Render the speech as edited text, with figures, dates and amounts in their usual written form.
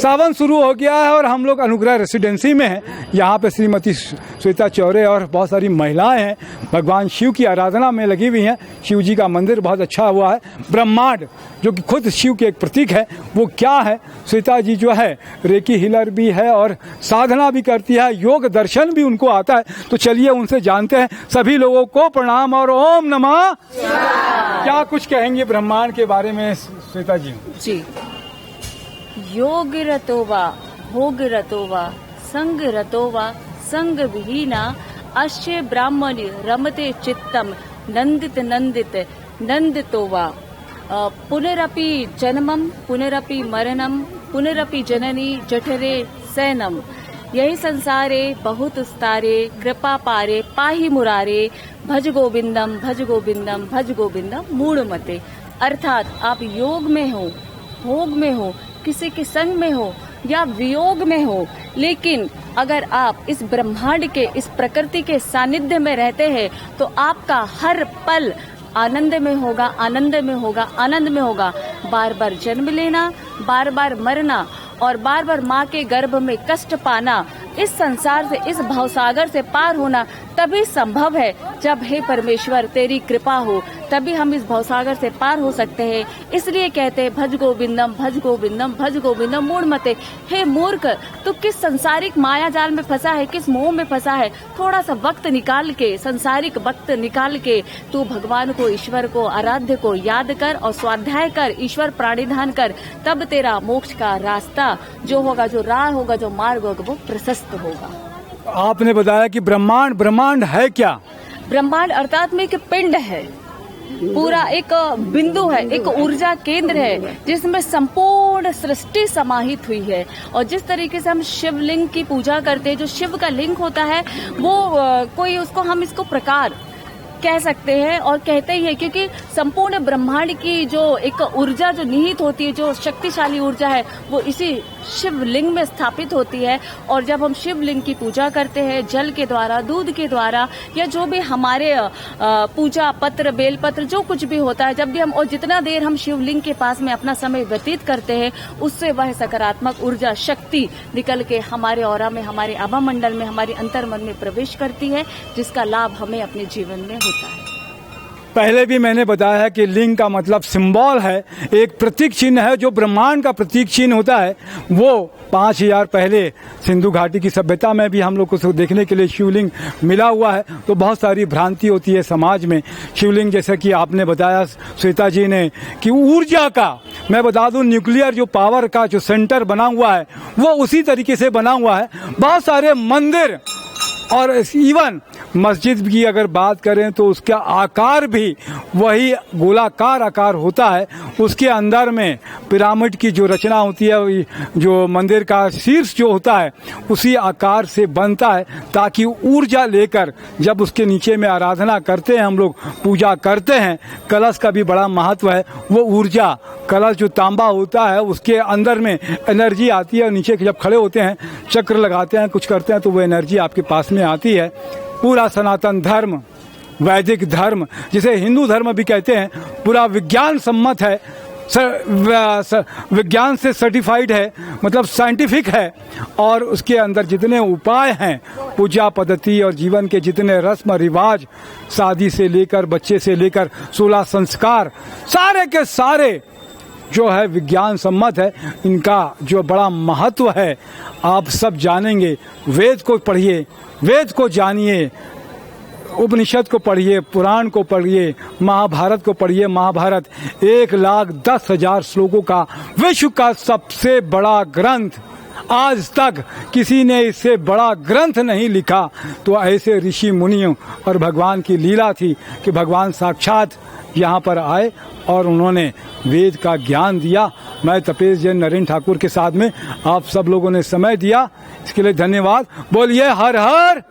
सावन शुरू हो गया है और हम लोग अनुग्रह रेसिडेंसी में हैं। यहाँ पे श्रीमती श्वेता चौरे और बहुत सारी महिलाएं हैं, भगवान शिव की आराधना में लगी हुई हैं। शिव जी का मंदिर बहुत अच्छा हुआ है। ब्रह्मांड जो कि खुद शिव के एक प्रतीक है, वो क्या है? श्वेता जी जो है रेकी हीलर भी है और साधना भी करती है, योग दर्शन भी उनको आता है। तो चलिए उनसे जानते हैं। सभी लोगों को प्रणाम और ओम नमः। क्या कुछ कहेंगे ब्रह्मांड के बारे में श्वेता जी? जी, योग रतोवा भोग रतोवा संग रतोवा संग विहीना अश्य ब्राह्मण रमते चित्तम नंदित नंदित नंदितोवा पुनरपि जन्मम पुनरपि मरणम पुनरपि जननी जठरे सैनम यही संसारे बहुत उस्तारे कृपा पारे पाही मुरारे भज गोविंदम भज गोविंदम भज गोविंदम मूढ़ मते। अर्थात आप योग में हो, भोग में हो, किसी के संग में हो या वियोग में हो, लेकिन अगर आप इस ब्रह्मांड के, इस प्रकृति के सानिध्य में रहते हैं तो आपका हर पल आनंद में होगा, आनंद में होगा, आनंद में होगा। बार बार जन्म लेना, बार बार मरना और बार बार माँ के गर्भ में कष्ट पाना, इस संसार से, इस भवसागर से पार होना तभी संभव है जब हे परमेश्वर तेरी कृपा हो, तभी हम इस भवसागर से पार हो सकते हैं। इसलिए कहते हैं भज गोविंदम भज गोविंदम भज गोविंदम मूढ़ मते। हे मूर्ख, तू किस संसारिक माया जाल में फंसा है, किस मोह में फंसा है? थोड़ा सा वक्त निकाल के, संसारिक वक्त निकाल के तू भगवान को, ईश्वर को, आराध्य को याद कर और स्वाध्याय कर, ईश्वर प्राणिधान कर, तब तेरा मोक्ष का रास्ता जो होगा, जो राह होगा, जो मार्ग होगा, वो प्रशस्त होगा। आपने बताया कि ब्रह्मांड है क्या? ब्रह्मांड अर्थात में एक पिंड है, पूरा एक बिंदु है, एक ऊर्जा केंद्र है जिसमें संपूर्ण सृष्टि समाहित हुई है। और जिस तरीके से हम शिवलिंग की पूजा करते हैं, जो शिव का लिंग होता है वो कोई उसको हम इसको प्रकार कह सकते हैं और कहते ही है, क्योंकि संपूर्ण ब्रह्मांड की जो एक ऊर्जा जो निहित होती है, जो शक्तिशाली ऊर्जा है, वो इसी शिवलिंग में स्थापित होती है। और जब हम शिवलिंग की पूजा करते हैं जल के द्वारा, दूध के द्वारा, या जो भी हमारे पूजा पत्र, बेलपत्र, जो कुछ भी होता है, जब भी हम और जितना देर हम शिवलिंग के पास में अपना समय व्यतीत करते हैं, उससे वह सकारात्मक ऊर्जा, शक्ति निकल के हमारे ऑरा में, हमारे आभा मंडल में, हमारे अंतर्मन में प्रवेश करती है, जिसका लाभ हमें अपने जीवन में होता है। पहले भी मैंने बताया है कि लिंग का मतलब सिंबल है, एक प्रतीक चिन्ह है। जो ब्रह्मांड का प्रतीक चिन्ह होता है वो 5000 पहले सिंधु घाटी की सभ्यता में भी हम लोग को देखने के लिए शिवलिंग मिला हुआ है। तो बहुत सारी भ्रांति होती है समाज में। शिवलिंग जैसा कि आपने बताया श्वेता जी ने कि ऊर्जा का, मैं बता दूं न्यूक्लियर जो पावर का जो सेंटर बना हुआ है वो उसी तरीके से बना हुआ है। बहुत सारे मंदिर और इवन मस्जिद की अगर बात करें तो उसका आकार भी वही गोलाकार आकार होता है। उसके अंदर में पिरामिड की जो रचना होती है, जो मंदिर का शीर्ष जो होता है उसी आकार से बनता है, ताकि ऊर्जा लेकर जब उसके नीचे में आराधना करते हैं, हम लोग पूजा करते हैं। कलश का भी बड़ा महत्व है। वो ऊर्जा, कलश जो तांबा होता है उसके अंदर में एनर्जी आती है और नीचे जब खड़े होते हैं, चक्र लगाते हैं, कुछ करते हैं तो वो एनर्जी आपके पास में आती है। पूरा सनातन धर्म, वैदिक धर्म जिसे हिंदू धर्म भी कहते हैं, पूरा विज्ञान सम्मत है, विज्ञान से सर्टिफाइड है, मतलब साइंटिफिक है। और उसके अंदर जितने उपाय हैं, पूजा पद्धति और जीवन के जितने रस्म रिवाज, शादी से लेकर बच्चे से लेकर 16 संस्कार, सारे के सारे जो है विज्ञान सम्मत है। इनका जो बड़ा महत्व है आप सब जानेंगे। वेद को पढ़िए, वेद को जानिए, उपनिषद को पढ़िए, पुराण को पढ़िए, महाभारत को पढ़िए। महाभारत 1,10,000 श्लोकों का विश्व का सबसे बड़ा ग्रंथ। आज तक किसी ने इससे बड़ा ग्रंथ नहीं लिखा। तो ऐसे ऋषि मुनियों और भगवान की लीला थी कि भगवान साक्षात यहाँ पर आए और उन्होंने वेद का ज्ञान दिया। मैं तपेश जैन नरेंद्र ठाकुर के साथ में आप सब लोगों ने समय दिया, इसके लिए धन्यवाद। बोलिए हर हर